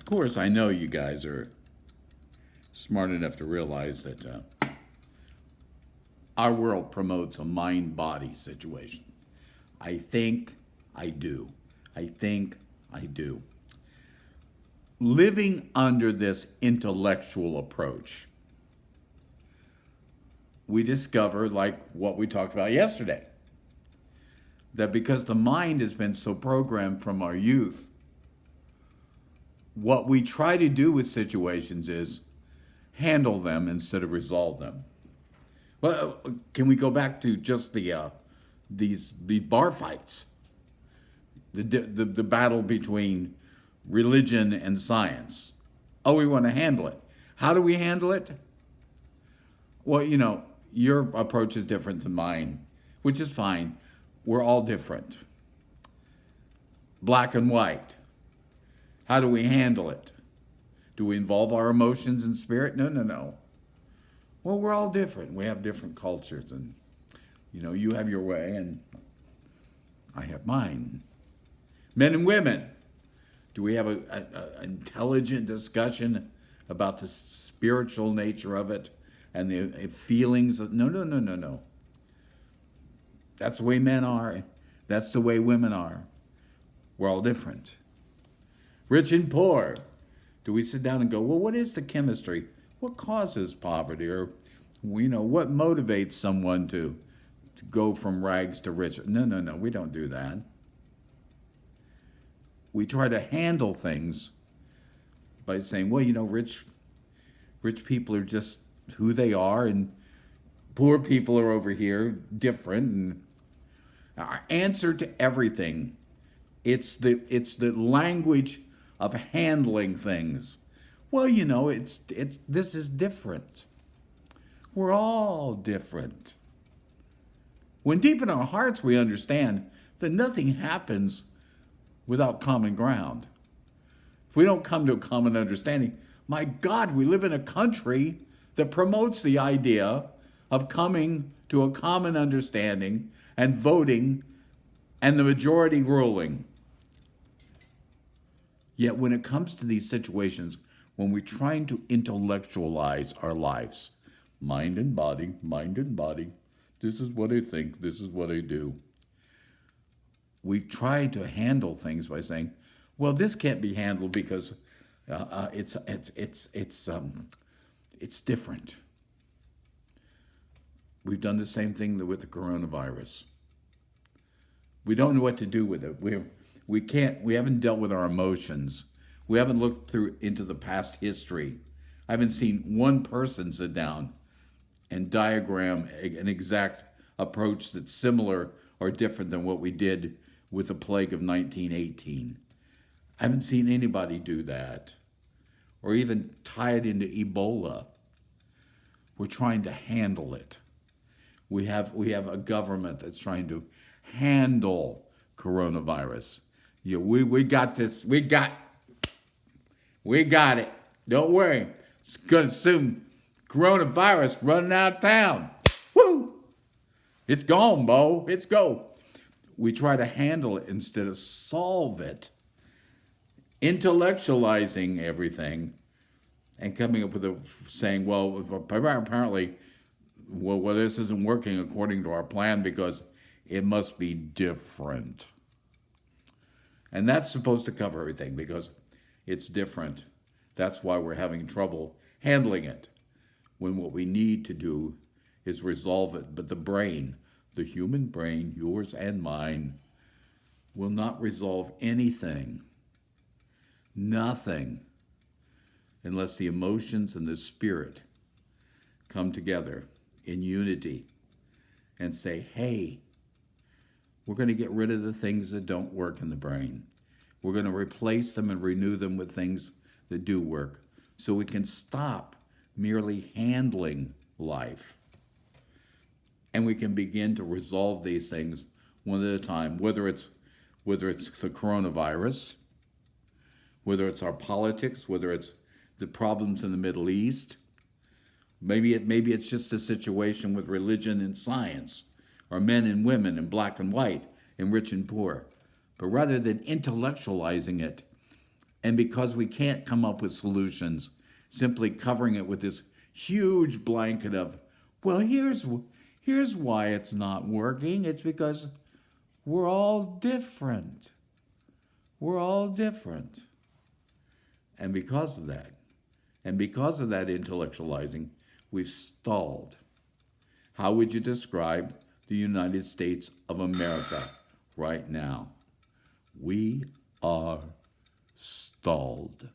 course, I know you guys are smart enough to realize that our world promotes a mind-body situation. I think I do. I think I do. Living under this intellectual approach, we discover, like what we talked about yesterday, that because the mind has been so programmed from our youth, what we try to do with situations is handle them instead of resolve them. Well, can we go back to just the bar fights, the battle between religion and science? Oh, we want to handle it. How do we handle it? Well, your approach is different than mine, which is fine. We're all different. Black and white. How do we handle it? Do we involve our emotions and spirit? No, no, no. Well, we're all different. We have different cultures, and you have your way, and I have mine. Men and women. Do we have an intelligent discussion about the spiritual nature of it and the feelings? No, no, no, no, no. That's the way men are. That's the way women are. We're all different. Rich and poor. Do we sit down and go, well, what is the chemistry? What causes poverty? Or, what motivates someone to go from rags to riches? No, no, no, we don't do that. We try to handle things by saying, well, rich people are just who they are, and poor people are over here different. And our answer to everything, it's the language of handling things. Well, this is different. We're all different. When deep in our hearts we understand that nothing happens without common ground. If we don't come to a common understanding, my God, we live in a country that promotes the idea of coming to a common understanding and voting and the majority ruling. Yet when it comes to these situations, when we're trying to intellectualize our lives, mind and body, this is what I think, this is what I do. We try to handle things by saying, well, this can't be handled because it's different. We've done the same thing with the coronavirus. We don't know what to do with it. We haven't dealt with our emotions. We haven't looked into the past history. I haven't seen one person sit down and diagram an exact approach that's similar or different than what we did with the plague of 1918. I haven't seen anybody do that, or even tie it into Ebola. We're trying to handle it. We have a government that's trying to handle coronavirus. We got this. We got it. Don't worry. It's gonna soon. Coronavirus running out of town. Woo! It's gone, Bo. It's go. We try to handle it instead of solve it, intellectualizing everything, and coming up with saying, well, apparently, well, this isn't working according to our plan because it must be different. And that's supposed to cover everything because it's different. That's why we're having trouble handling it, when what we need to do is resolve it. But the brain, the human brain, yours and mine, will not resolve anything, nothing, unless the emotions and the spirit come together in unity and say, hey, we're going to get rid of the things that don't work in the brain. We're going to replace them and renew them with things that do work, so we can stop merely handling life. And we can begin to resolve these things one at a time, whether it's the coronavirus, whether it's our politics, whether it's the problems in the Middle East. Maybe it's just a situation with religion and science, or men and women, and black and white, and rich and poor. But rather than intellectualizing it And because we can't come up with solutions, simply covering it with this huge blanket of, well, here's why it's not working. It's because we're all different. We're all different. And because of that, intellectualizing, we've stalled. How would you describe the United States of America right now? We are stalled.